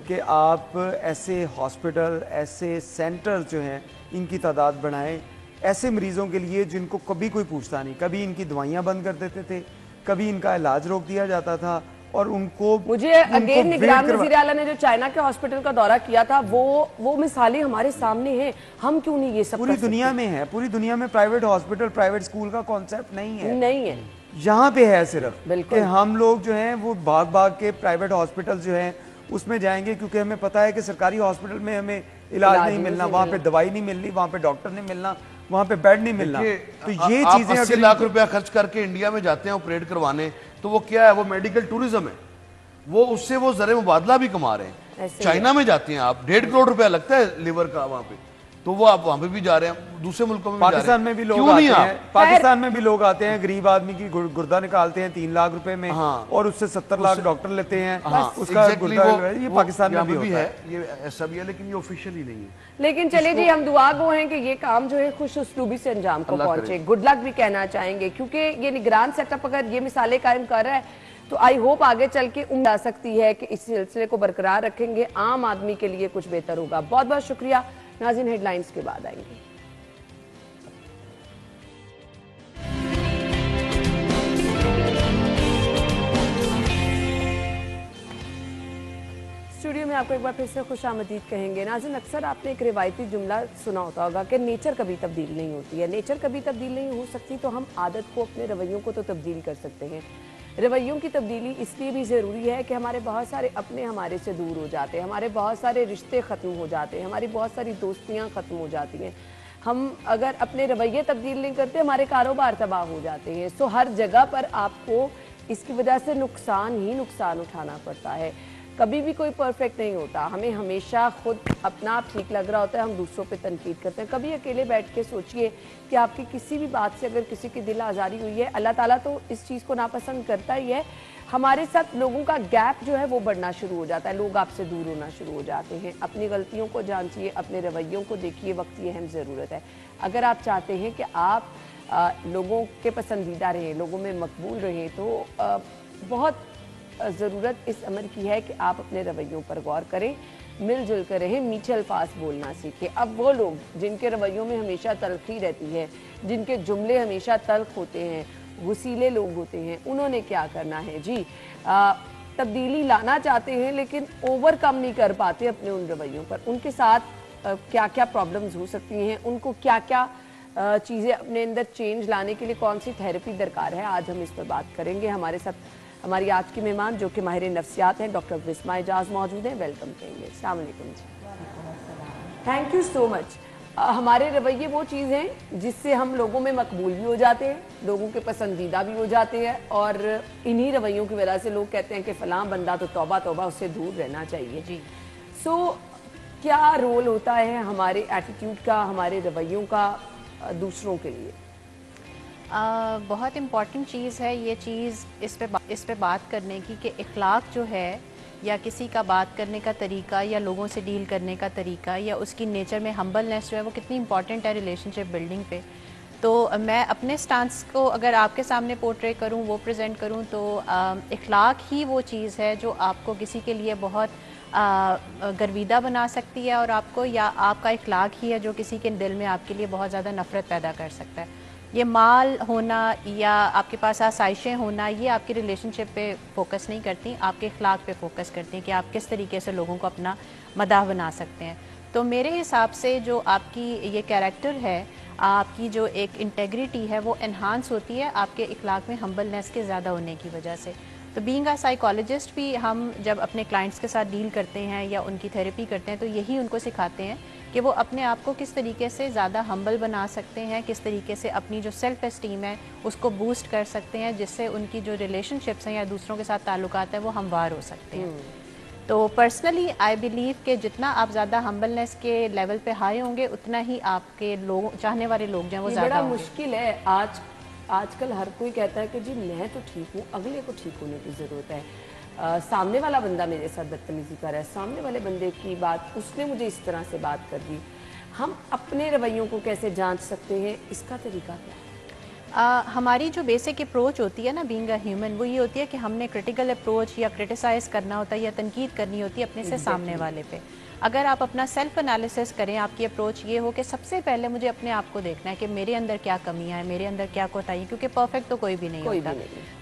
کہ آپ ایسے ہاسپٹل, ایسے سینٹر جو ہیں ان کی تعداد بڑھائیں ایسے مریضوں کے لیے جن کو کبھی کوئی پوچھتا نہیں. کبھی ان کی دوائیاں بند کر دیتے تھے, کبھی ان کا علاج روک دیا جاتا تھا, اور ان کو مجھے اگین نگران وزیر اعلیٰ نے جو چائنا کے ہاسپٹل کا دورہ کیا تھا وہ مثالیں ہمارے سامنے ہیں. ہم کیوں نہیں یہ سب پوری دنیا میں ہے, پوری دنیا میں پرائیویٹ ہاسپٹل, پرائیویٹ اسکول کا کانسیپٹ نہیں ہے. یہاں پہ ہے صرف کہ ہم لوگ جو ہیں وہ بھاگ کے پرائیویٹ ہاسپٹل جو ہیں اس میں جائیں گے, کیونکہ ہمیں پتا ہے کہ سرکاری ہاسپٹل میں ہمیں علاج نہیں ملنا, وہاں پہ دوائی نہیں ملنی, وہاں پہ ڈاکٹر نہیں ملنا, وہاں پہ بیڈ نہیں ملنا. تو یہ چیزیں 80 لاکھ روپیہ خرچ کر کے انڈیا میں جاتے ہیں آپریٹ کروانے, تو وہ کیا ہے, وہ میڈیکل ٹورزم ہے, وہ اس سے وہ زر مبادلہ بھی کما رہے ہیں. چائنا میں جاتے ہیں آپ 1.5 کروڑ روپیہ لگتا ہے لیور کا وہاں پہ, تو وہ آپ وہاں پہ بھی جا رہے ہیں, دوسرے ملکوں میں بھی جا رہے ہیں. پاکستان میں بھی لوگ آتے ہیں, پاکستان میں بھی لوگ آتے ہیں, غریب آدمی کی گردہ نکالتے ہیں 3 لاکھ روپے میں, اور اس سے 70 لاکھ ڈاکٹر لیتے ہیں. اس کا گردہ یہ پاکستان میں بھی ہے, یہ ایسا بھی ہے, لیکن یہ آفیشیل ہی نہیں ہے. لیکن چلے جی, ہم دعا گو ہیں کہ یہ کام جو ہے خوش اسلوبی سے انجام کو پہنچے. گڈ لک بھی کہنا چاہیں گے, کیونکہ یہ نگران سیٹ اپ اگر یہ مثالیں قائم کر رہا ہے تو آئی ہوپ آگے چل کے امید آ سکتی ہے کہ اس سلسلے کو برقرار رکھیں گے, عام آدمی کے لیے کچھ بہتر ہوگا. بہت بہت شکریہ. ناظرین, ہیڈ لائنز کے بعد آئیں گے. اسٹوڈیو میں آپ کو ایک بار پھر سے خوش آمدید کہیں گے. ناظرین, اکثر آپ نے ایک روایتی جملہ سنا ہوتا ہوگا کہ نیچر کبھی تبدیل نہیں ہوتی ہے. نیچر کبھی تبدیل نہیں ہو سکتی تو ہم عادت کو, اپنے رویوں کو تو تبدیل کر سکتے ہیں. رویوں کی تبدیلی اس لیے بھی ضروری ہے کہ ہمارے بہت سارے اپنے ہمارے سے دور ہو جاتے ہیں, ہمارے بہت سارے رشتے ختم ہو جاتے ہیں, ہماری بہت ساری دوستیاں ختم ہو جاتی ہیں. ہم اگر اپنے رویے تبدیل نہیں کرتے, ہمارے کاروبار تباہ ہو جاتے ہیں. سو ہر جگہ پر آپ کو اس کی وجہ سے نقصان ہی نقصان اٹھانا پڑتا ہے. کبھی بھی کوئی پرفیکٹ نہیں ہوتا. ہمیں ہمیشہ خود اپنا آپ ٹھیک لگ رہا ہوتا ہے, ہم دوسروں پہ تنقید کرتے ہیں. کبھی اکیلے بیٹھ کے سوچئے کہ آپ کی کسی بھی بات سے اگر کسی کی دل آزاری ہوئی ہے, اللہ تعالیٰ تو اس چیز کو ناپسند کرتا ہی ہے. ہمارے ساتھ لوگوں کا گیپ جو ہے وہ بڑھنا شروع ہو جاتا ہے, لوگ آپ سے دور ہونا شروع ہو جاتے ہیں. اپنی غلطیوں کو جانچیے, اپنے رویوں کو دیکھیے, وقت کی اہم ضرورت ہے. اگر آپ چاہتے ہیں کہ آپ لوگوں کے پسندیدہ رہیں, لوگوں میں مقبول رہیں, تو بہت ضرورت اس امر کی ہے کہ آپ اپنے رویوں پر غور کریں, مل جل کر رہیں, میٹھے الفاظ بولنا سیکھیں. اب وہ لوگ جن کے رویوں میں ہمیشہ تلخی رہتی ہے, جن کے جملے ہمیشہ تلخ ہوتے ہیں, غصیلے لوگ ہوتے ہیں, انہوں نے کیا کرنا ہے جی. تبدیلی لانا چاہتے ہیں لیکن اوور کم نہیں کر پاتے اپنے ان رویوں پر. ان کے ساتھ کیا کیا پرابلمز ہو سکتی ہیں, ان کو کیا کیا چیزیں اپنے اندر چینج لانے کے لیے کون سی تھیراپی درکار ہے, آج ہم اس پر بات کریں گے. ہمارے ساتھ ہماری آج کی مہمان جو کہ ماہر نفسیات ہیں, ڈاکٹر وسما اعجاز موجود ہیں. ویلکم کہیں گے. السلام علیکم جی. تھینک یو سو مچ. ہمارے رویے وہ چیز ہیں جس سے ہم لوگوں میں مقبول بھی ہو جاتے ہیں, لوگوں کے پسندیدہ بھی ہو جاتے ہیں, اور انہی رویوں کی وجہ سے لوگ کہتے ہیں کہ فلاں بندہ تو توبہ توبہ, اس سے دور رہنا چاہیے. جی سو کیا رول ہوتا ہے ہمارے ایٹیٹیوڈ کا, ہمارے رویوں کا دوسروں کے لیے؟ بہت امپورٹنٹ چیز ہے یہ چیز اس پہ بات کرنے کی کہ اخلاق جو ہے, یا کسی کا بات کرنے کا طریقہ, یا لوگوں سے ڈیل کرنے کا طریقہ, یا اس کی نیچر میں ہمبلنس جو ہے وہ کتنی امپورٹنٹ ہے ریلیشن شپ بلڈنگ پہ. تو میں اپنے سٹانس کو اگر آپ کے سامنے پورٹری کروں, وہ پریزنٹ کروں, تو اخلاق ہی وہ چیز ہے جو آپ کو کسی کے لیے بہت گرویدہ بنا سکتی ہے, اور آپ کو, یا آپ کا اخلاق ہی ہے جو کسی کے دل میں آپ کے لیے بہت زیادہ نفرت پیدا کر سکتا ہے. یہ مال ہونا یا آپ کے پاس آسائشیں ہونا, یہ آپ کی ریلیشن شپ پہ فوکس نہیں کرتی, آپ کے اخلاق پہ فوکس کرتی ہیں کہ آپ کس طریقے سے لوگوں کو اپنا مداح بنا سکتے ہیں. تو میرے حساب سے جو آپ کی یہ کیریکٹر ہے, آپ کی جو ایک انٹیگریٹی ہے, وہ انہانس ہوتی ہے آپ کے اخلاق میں ہمبلنس کے زیادہ ہونے کی وجہ سے. تو بینگ اے سائیکالوجسٹ بھی ہم جب اپنے کلائنٹس کے ساتھ ڈیل کرتے ہیں یا ان کی تھیراپی کرتے ہیں, تو یہی ان کو سکھاتے ہیں کہ وہ اپنے آپ کو کس طریقے سے زیادہ ہمبل بنا سکتے ہیں, کس طریقے سے اپنی جو سیلف اسٹیم ہے اس کو بوسٹ کر سکتے ہیں, جس سے ان کی جو ریلیشن شپس ہیں یا دوسروں کے ساتھ تعلقات ہیں وہ ہموار ہو سکتے ہیں. تو پرسنلی آئی بلیو کہ جتنا آپ زیادہ ہمبلنس کے لیول پہ ہائی ہوں گے اتنا ہی آپ کے لوگ چاہنے والے لوگ جو ہیں وہ یہ زیادہ بڑا ہوں گے. مشکل ہے آج کل ہر کوئی کہتا ہے کہ جی میں تو ٹھیک ہوں، اگلے کو ٹھیک ہونے کی ضرورت ہے. سامنے والا بندہ میرے ساتھ بدتمیزی کر رہا ہے، سامنے والے بندے کی بات اس نے مجھے اس طرح سے بات کر دی. ہم اپنے رویوں کو کیسے جانچ سکتے ہیں، اس کا طریقہ کیا ہے؟ ہماری جو بیسک اپروچ ہوتی ہے نا بینگ اے ہیومن، وہ یہ ہوتی ہے کہ ہم نے کرٹیکل اپروچ یا کرٹیسائز کرنا ہوتا ہے یا تنقید کرنی ہوتی ہے اپنے سے سامنے والے پہ. اگر آپ اپنا سیلف انالیسس کریں، آپ کی اپروچ یہ ہو کہ سب سے پہلے مجھے اپنے آپ کو دیکھنا ہے کہ میرے اندر کیا کمیاں ہیں، میرے اندر کیا کوتاہی ہے، کیونکہ پرفیکٹ تو کوئی بھی نہیں ہوتا.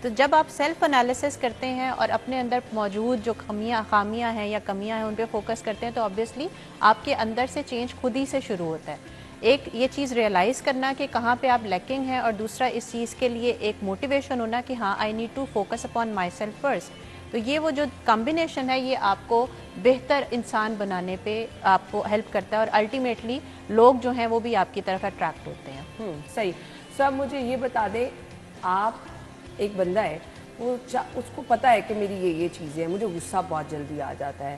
تو جب آپ سیلف انالیسس کرتے ہیں اور اپنے اندر موجود جو خامیاں ہیں یا کمیاں ہیں ان پہ فوکس کرتے ہیں تو آبویسلی آپ کے اندر سے چینج خود ہی سے شروع ہوتا ہے. ایک یہ چیز ریئلائز کرنا کہ کہاں پہ آپ لیکنگ ہیں، اور دوسرا اس چیز کے لیے ایک موٹیویشن ہونا کہ ہاں I need to focus upon myself first. تو یہ وہ جو کمبینیشن ہے یہ آپ کو بہتر انسان بنانے پہ آپ کو ہیلپ کرتا ہے، اور الٹیمیٹلی لوگ جو ہیں وہ بھی آپ کی طرف اٹریکٹ ہوتے ہیں. صحیح. سب مجھے یہ بتا دیں، آپ ایک بندہ ہے وہ اس کو پتہ ہے کہ میری یہ چیزیں ہیں، مجھے غصہ بہت جلدی آ جاتا ہے،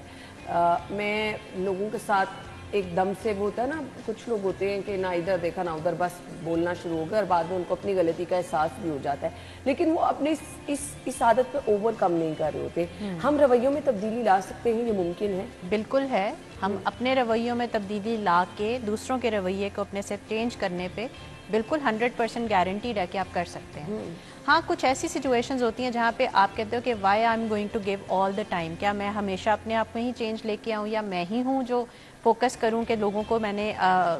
میں لوگوں کے ساتھ ایک دم سے وہ ہوتا ہے نا، کچھ لوگ ہوتے ہیں کہ نہ ادھر دیکھا نہ ادھر، بس بولنا شروع ہو گیا اور بعد میں ان کو اپنی غلطی کا احساس بھی ہو جاتا ہے، لیکن وہ اپنی اس عادت پہ اوور کم نہیں کر رہے ہوتے. ہم رویوں میں تبدیلی لا سکتے ہیں، یہ ممکن ہے؟ بالکل ہے. ہم اپنے رویوں میں تبدیلی لا کے دوسروں کے رویے کو اپنے سے چینج کرنے پہ بالکل 100% گارنٹیڈ ہے کہ آپ کر سکتے ہیں. ہاں کچھ ایسی سچویشنز ہوتی ہیں جہاں پہ آپ کہتے ہو کہ why I am going to give all the time, کیا میں ہمیشہ اپنے آپ میں ہی چینج لے کے آؤں یا میں ہی ہوں جو فوکس کروں کہ لوگوں کو میں نے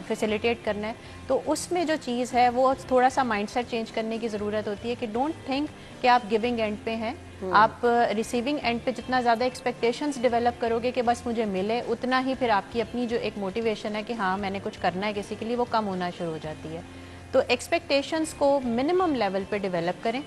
فیسیلیٹیٹ کرنا ہے. تو اس میں جو چیز ہے وہ تھوڑا سا مائنڈ سیٹ چینج کرنے کی ضرورت ہوتی ہے کہ ڈونٹ تھنک کہ آپ گیونگ اینڈ پہ ہیں. آپ ریسیونگ اینڈ پہ جتنا زیادہ ایکسپیکٹیشنز ڈیولپ کرو گے کہ بس مجھے ملے، اتنا ہی پھر آپ کی اپنی جو ایک موٹیویشن ہے کہ ہاں میں نے کچھ کرنا ہے کسی کے لیے، وہ کم ہونا شروع ہو جاتی ہے. تو ایکسپیکٹیشنز کو منیمم لیول پہ ڈیولپ کریں،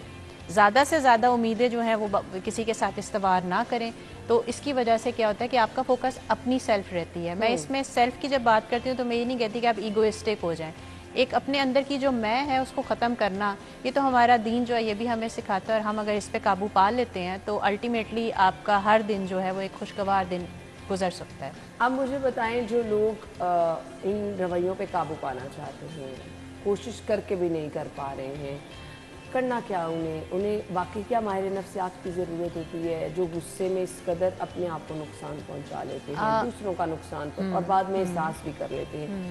زیادہ سے زیادہ امیدیں جو ہیں وہ کسی کے ساتھ استوار نہ کریں. تو اس کی وجہ سے کیا ہوتا ہے کہ آپ کا فوکس اپنی سیلف رہتی ہے. میں اس میں سیلف کی جب بات کرتی ہوں تو میں یہ نہیں کہتی کہ آپ ایگوئسٹک ہو جائیں. ایک اپنے اندر کی جو میں ہے اس کو ختم کرنا، یہ تو ہمارا دین جو ہے یہ بھی ہمیں سکھاتا ہے، اور ہم اگر اس پہ قابو پا لیتے ہیں تو الٹیمیٹلی آپ کا ہر دن جو ہے وہ ایک خوشگوار دن گزر سکتا ہے. اب مجھے بتائیں، جو لوگ ان رویوں پہ قابو پانا چاہتے ہیں، کوشش کر کے بھی نہیں کر پا رہے ہیں، کرنا کیا انہیں واقعی کیا ماہر نفسیات کی ضرورت ہوتی ہے، جو غصے میں اس قدر اپنے آپ کو نقصان پہنچا لیتے ہیں، دوسروں کا نقصان اور بعد میں احساس بھی کر لیتے ہیں،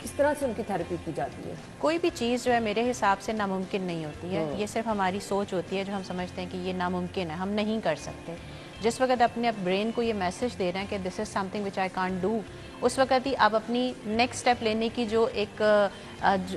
کس طرح سے ان کی تھیراپی کی جاتی ہے؟ کوئی بھی چیز جو ہے میرے حساب سے ناممکن نہیں ہوتی ہے. یہ صرف ہماری سوچ ہوتی ہے جو ہم سمجھتے ہیں کہ یہ ناممکن ہے، ہم نہیں کر سکتے. جس وقت اپنے برین کو یہ میسج دے رہے ہیں کہ this is something which I can't do, اس وقت ہی آپ اپنی نیکسٹ اسٹیپ لینے کی جو ایک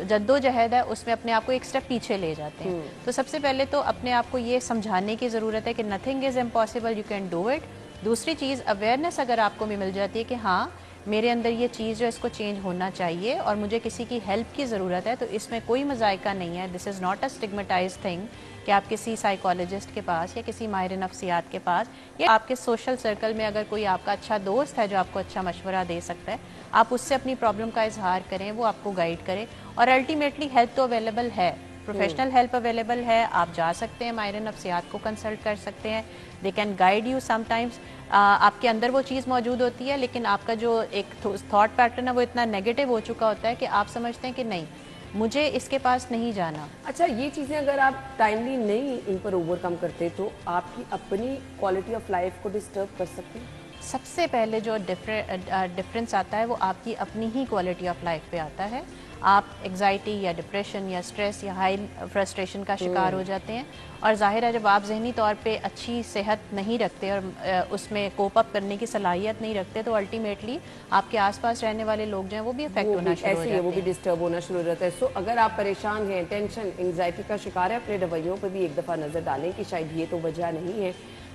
جد و جہد ہے اس میں اپنے آپ کو ایک اسٹیپ پیچھے لے جاتے ہیں. تو سب سے پہلے تو اپنے آپ کو یہ سمجھانے کی ضرورت ہے کہ nothing is impossible, you can do it. دوسری چیز اویئرنیس اگر آپ کو بھی مل جاتی ہے کہ ہاں میرے اندر یہ چیز جو اس کو چینج ہونا چاہیے اور مجھے کسی کی ہیلپ کی ضرورت ہے، تو اس میں کوئی مذائقہ نہیں ہے. دس از ناٹ اے اسٹگمیٹائز تھنگ کہ آپ کسی سائیکالوجسٹ کے پاس یا کسی ماہر نفسیات کے پاس یا آپ کے سوشل سرکل میں اگر کوئی آپ کا اچھا دوست ہے جو آپ کو اچھا مشورہ دے سکتا ہے، آپ اس سے اپنی پرابلم کا اظہار کریں، وہ آپ کو گائیڈ کرے. اور الٹیمیٹلی ہیلپ تو اویلیبل ہے، پروفیشنل ہیلپ اویلیبل ہے. آپ جا سکتے ہیں ماہر نفسیات کو کنسلٹ کر سکتے ہیں. They can guide you. Some times آپ کے اندر وہ چیز موجود ہوتی ہے لیکن آپ کا جو ایک تھاٹ پیٹرن ہے وہ اتنا نیگیٹو ہو چکا ہوتا ہے کہ آپ سمجھتے ہیں کہ نہیں مجھے اس کے پاس نہیں جانا. اچھا، یہ چیزیں اگر آپ ٹائملی نہیں ان پر اوور کم کرتے تو آپ کی اپنی کوالٹی آف لائف کو ڈسٹرب کر سکتے ہیں؟ سب سے پہلے جو ڈفرینس آتا ہے وہ آپ کی اپنی ہی کوالٹی آف لائف پہ آتا ہے. آپ ایگزائٹی یا ڈپریشن یا سٹریس یا ہائی فرسٹریشن کا شکار ہو جاتے ہیں، اور ظاہر ہے جب آپ ذہنی طور پہ اچھی صحت نہیں رکھتے اور اس میں کوپ اپ کرنے کی صلاحیت نہیں رکھتے تو الٹیمیٹلی آپ کے آس پاس رہنے والے لوگ جو ہیں وہ بھی افیکٹ ہونا شروع ہو جاتے ہیں، وہ بھی ڈسٹرب ہونا شروع ہو جاتا ہے. سو اگر آپ پریشان ہیں، ٹینشن انگزائٹی کا شکار ہے، اپنے رویوں پہ بھی ایک دفعہ نظر ڈالیں کہ شاید یہ تو وجہ نہیں ہے.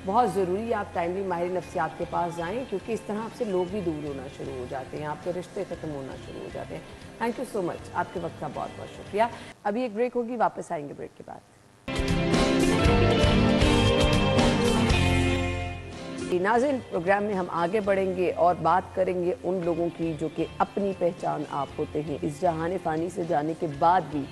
بہت ضروری ہے آپ ٹائملی ماہر نفسیات کے پاس جائیں، کیونکہ اس طرح آپ سے لوگ بھی دور ہونا شروع ہو جاتے ہیں، آپ کے رشتے ختم ہونا شروع ہو جاتے ہیں. تھینک یو سو مچ، آپ کے وقت کا بہت بہت شکریہ. ابھی ایک بریک ہوگی، واپس آئیں گے بریک کے بعد. ناظرین، پروگرام میں ہم آگے بڑھیں گے اور بات کریں گے ان لوگوں کی جو کہ اپنی پہچان آپ ہوتے ہیں. اس جہان فانی سے جانے کے بعد بھی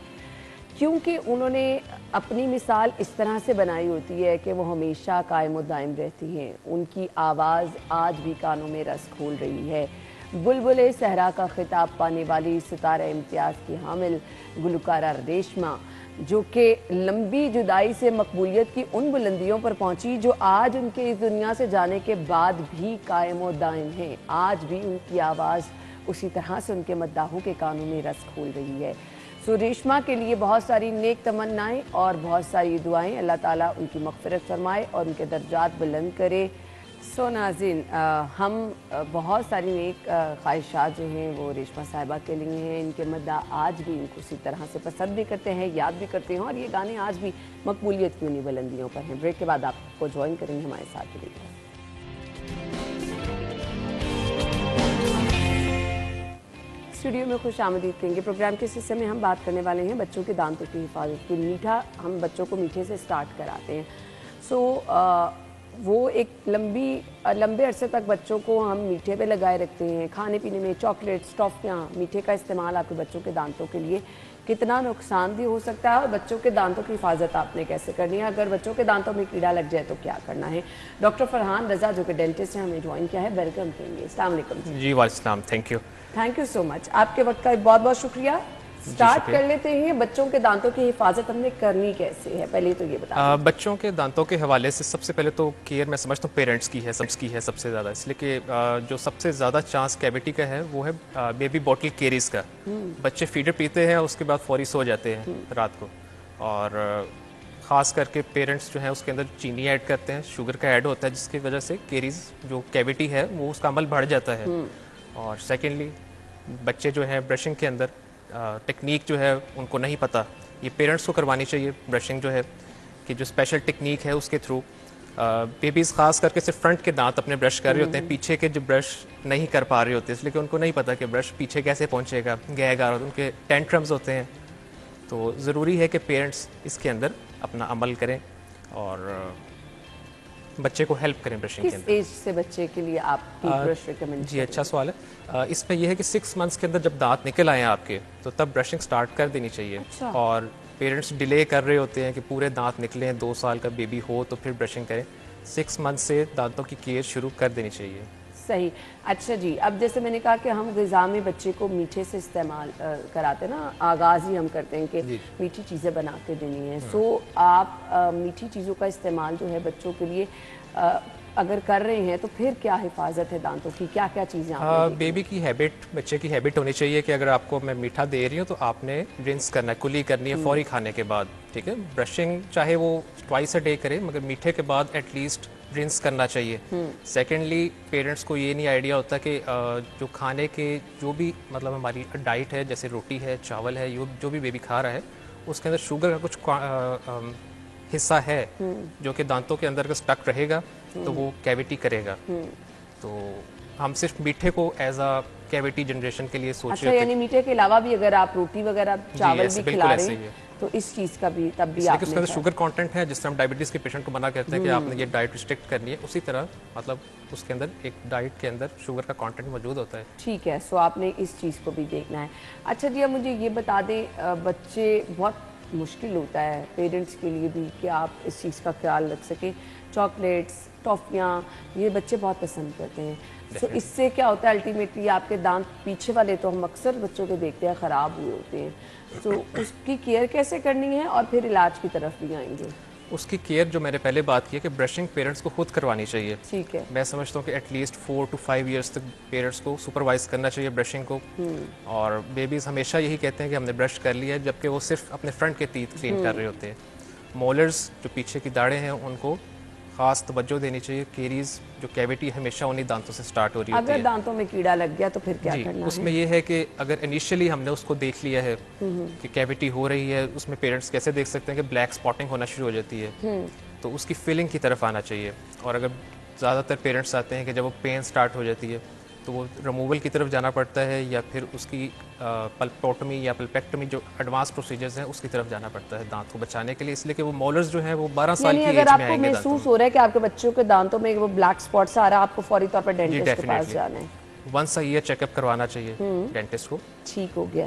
کیونکہ انہوں نے اپنی مثال اس طرح سے بنائی ہوتی ہے کہ وہ ہمیشہ قائم و دائم رہتی ہیں. ان کی آواز آج بھی کانوں میں رس کھول رہی ہے. بلبل صحرا کا خطاب پانے والی ستارہ امتیاز کی حامل گلوکارہ ریشما، جو کہ لمبی جدائی سے مقبولیت کی ان بلندیوں پر پہنچی جو آج ان کے اس دنیا سے جانے کے بعد بھی قائم و دائم ہیں. آج بھی ان کی آواز اسی طرح سے ان کے مداحوں کے کانوں میں رس کھول رہی ہے. سو ریشما کے لیے بہت ساری نیک تمنائیں اور بہت ساری دعائیں. اللہ تعالیٰ ان کی مغفرت فرمائے اور ان کے درجات بلند کرے. سو ناظرین، ہم بہت ساری نیک خواہشات جو ہیں وہ ریشما صاحبہ کے لیے ہیں. ان کے مداح آج بھی ان کو اسی طرح سے پسند بھی کرتے ہیں، یاد بھی کرتے ہیں، اور یہ گانے آج بھی مقبولیت کی انہی بلندیوں پر ہیں. بریک کے بعد آپ کو جوائن کریں گے ہمارے ساتھ رہیے. اسٹوڈیو میں خوش آمدید کہیں گے. پروگرام کے اس حصے میں ہم بات کرنے والے ہیں بچوں کے دانتوں کی حفاظت کی. میٹھا ہم بچوں کو میٹھے سے سٹارٹ کراتے ہیں. سو وہ ایک لمبے عرصے تک بچوں کو ہم میٹھے پہ لگائے رکھتے ہیں. کھانے پینے میں چاکلیٹس، ٹافیاں، میٹھے کا استعمال آپ کے بچوں کے دانتوں کے لیے کتنا نقصان دہ ہو سکتا ہے، اور بچوں کے دانتوں کی حفاظت آپ نے کیسے کرنی ہے؟ اگر بچوں کے دانتوں میں کیڑا لگ جائے تو کیا کرنا ہے؟ ڈاکٹر فرحان رضا جو کہ ڈینٹسٹ ہیں ہمیں جوائن کیا ہے. ویلکم کہیں گے. السلام علیکم. جی وعلیکم السلام. تھینک یو سو مچ. آپ کے وقت کا بہت بہت شکریہ. سٹارٹ کر لیتے ہیں بچوں کے دانتوں کی حفاظت ہم نے کرنی کیسے ہے، پہلے تو یہ بتا. بچوں کے دانتوں کے حوالے سے سب سے پہلے تو کیئر میں سمجھتا ہوں پیرنٹس کی ہے سب سے زیادہ، اس لیے کہ جو سب سے زیادہ چانس کیویٹی کا ہے وہ ہے بیبی بوٹل کیریز کا. بچے فیڈر پیتے ہیں اس کے بعد فوری سو جاتے ہیں رات کو، اور خاص کر کے پیرنٹس جو ہیں اس کے اندر چینی ایڈ کرتے ہیں، شوگر کا ایڈ ہوتا ہے، جس کی وجہ سے کیریز جو کیویٹی ہے وہ اس کا عمل بڑھ جاتا ہے. اور سیکنڈلی بچے جو ہیں برشنگ کے اندر ٹیکنیک جو ہے ان کو نہیں پتہ، یہ پیرنٹس کو کروانی چاہیے. برشنگ جو ہے کہ جو اسپیشل ٹیکنیک ہے اس کے تھرو بیبیز خاص کر کے صرف فرنٹ کے دانت اپنے برش کر رہے ہوتے ہیں، پیچھے کے جو برش نہیں کر پا رہے ہوتے، اس لیے کہ ان کو نہیں پتہ کہ برش پیچھے کیسے پہنچے گا، گئے گا، ان کے ٹینٹرمز ہوتے ہیں. تو ضروری ہے کہ پیرنٹس اس کے اندر اپنا عمل کریں اور بچے کو ہیلپ کریں برشنگ کے اندر. کس ایج سے بچے کے لیے آپ ٹوتھ برش ریکمینڈ؟ جی اچھا سوال ہے. اس میں یہ ہے کہ 6 منتھس کے اندر جب دانت نکل آئے ہیں آپ کے تو تب برشنگ سٹارٹ کر دینی چاہیے. اور پیرنٹس ڈیلے کر رہے ہوتے ہیں کہ پورے دانت نکلے ہیں، 2 سال کا بیبی ہو تو پھر برشنگ کریں. 6 منتھ سے دانتوں کی کیئر شروع کر دینی چاہیے. صحیح. اچھا جی، اب جیسے میں نے کہا کہ ہم غذا میں بچے کو میٹھے سے استعمال کراتے ہیں نا، آغاز ہی ہم کرتے ہیں کہ میٹھی چیزیں بنا کے دینی ہیں. سو آپ میٹھی چیزوں کا استعمال جو ہے بچوں کے لیے اگر کر رہے ہیں تو پھر کیا حفاظت ہے دانتوں کی؟ کیا کیا چیزیں آپ نے؟ بیبی کی ہیبٹ، بچے کی ہیبٹ ہونی چاہیے کہ اگر آپ کو میں میٹھا دے رہی ہوں تو آپ نے رنس کرنا ہے، کلی کرنی ہے فوری کھانے کے بعد. ٹھیک ہے، برشنگ چاہے وہ ٹوائس اے ڈے کرے مگر میٹھے کے بعد ایٹ لیسٹ رنس کرنا چاہیے. سیکنڈلی پیرنٹس کو یہ نہیں آئیڈیا ہوتا کہ جو کھانے کے جو بھی مطلب ہماری ڈائٹ ہے، جیسے روٹی ہے، چاول ہے، جو بھی بیبی کھا رہا ہے اس کے اندر شوگر کا کچھ حصہ ہے جو کہ دانتوں کے اندر سٹک رہے گا تو وہ کیویٹی کرے گا. تو ہم صرف میٹھے کو ایز اے کیویٹی جنریشن کے لیے سوچ رہے ہیں. یعنی میٹھے کے علاوہ بھی اگر آپ روٹی وغیرہ چاول بھی کھلا رہے ہیں تو اس چیز کا بھی تب بھی آپ اس کے اندر شوگر کانٹینٹ ہے، جس طرح ہم ڈائبٹیز کے پیشنٹ کو منع کرتے ہیں کہ آپ نے یہ ڈائٹ ریسٹرکٹ کرنی ہے، اسی طرح مطلب اس کے اندر ایک ڈائٹ کے اندر شوگر کا کانٹینٹ موجود ہوتا ہے. ٹھیک ہے. سو آپ نے اس چیز کو بھی دیکھنا ہے. اچھا جی، اب مجھے یہ بتا دیں، بچے بہت مشکل ہوتا ہے پیرنٹس کے لیے بھی کہ آپ اس چیز کا خیال رکھ سکیں. چاکلیٹس، ٹافیاں، یہ بچے بہت پسند کرتے ہیں. سو اس سے کیا ہوتا ہے الٹیمیٹلی آپ کے دانت پیچھے والے تو ہم اکثر بچوں کے دیکھتے ہیں خراب ہوئے ہوتے ہیں. سو اس کی کیئر کیسے کرنی ہے اور پھر علاج کی طرف بھی آئیں گے؟ اس کی کیئر جو میں نے پہلے بات کی ہے کہ برشنگ پیرنٹس کو خود کروانی چاہیے. ٹھیک ہے. میں سمجھتا ہوں کہ ایٹ لیسٹ 4 to 5 ایئرس تک پیرنٹس کو سپروائز کرنا چاہیے برشنگ کو. اور بیبیز ہمیشہ یہی کہتے ہیں کہ ہم نے برش کر لیا ہے، جبکہ وہ صرف اپنے فرنٹ کے تیت کلین کر رہے ہوتے ہیں. مولرز جو پیچھے کی داڑیں ہیں ان کو خاص توجہ دینی چاہیے. کیریز جو کیویٹی ہمیشہ انہی دانتوں سے سٹارٹ ہو رہی ہوتی ہے. اگر دانتوں میں کیڑا لگ گیا تو پھر کیا کرنا ہے؟ اس میں یہ ہے کہ اگر انیشلی ہم نے اس کو دیکھ لیا ہے کہ کیویٹی ہو رہی ہے، اس میں پیرنٹس کیسے دیکھ سکتے ہیں کہ بلیک اسپاٹنگ ہونا شروع ہو جاتی ہے، تو اس کی فیلنگ کی طرف آنا چاہیے. اور اگر زیادہ تر پیرنٹس آتے ہیں کہ جب وہ پین سٹارٹ ہو جاتی ہے تو وہ ریموول کی طرف جانا پڑتا ہے، یا پھر اس کی پلپوٹمی یا پلپیکٹمی جو ایڈوانس پروسیجرز ہیں اس کی طرف جانا پڑتا ہے دانت کو بچانے کے لیے. اس لیے کہ وہ مولرز جو ہیں وہ 12 سال کی ایج میں آئیں گے. اگر آپ کو محسوس ہو رہا ہے کہ آپ کے بچوں کے دانتوں میں وہ بلیک اسپاٹس آ رہا ہے، آپ کو فوری طور پر ڈینٹسٹ کے پاس جانا ہے. Once a year check up کروانا چاہیے ڈینٹسٹ کو. ٹھیک ہو گیا.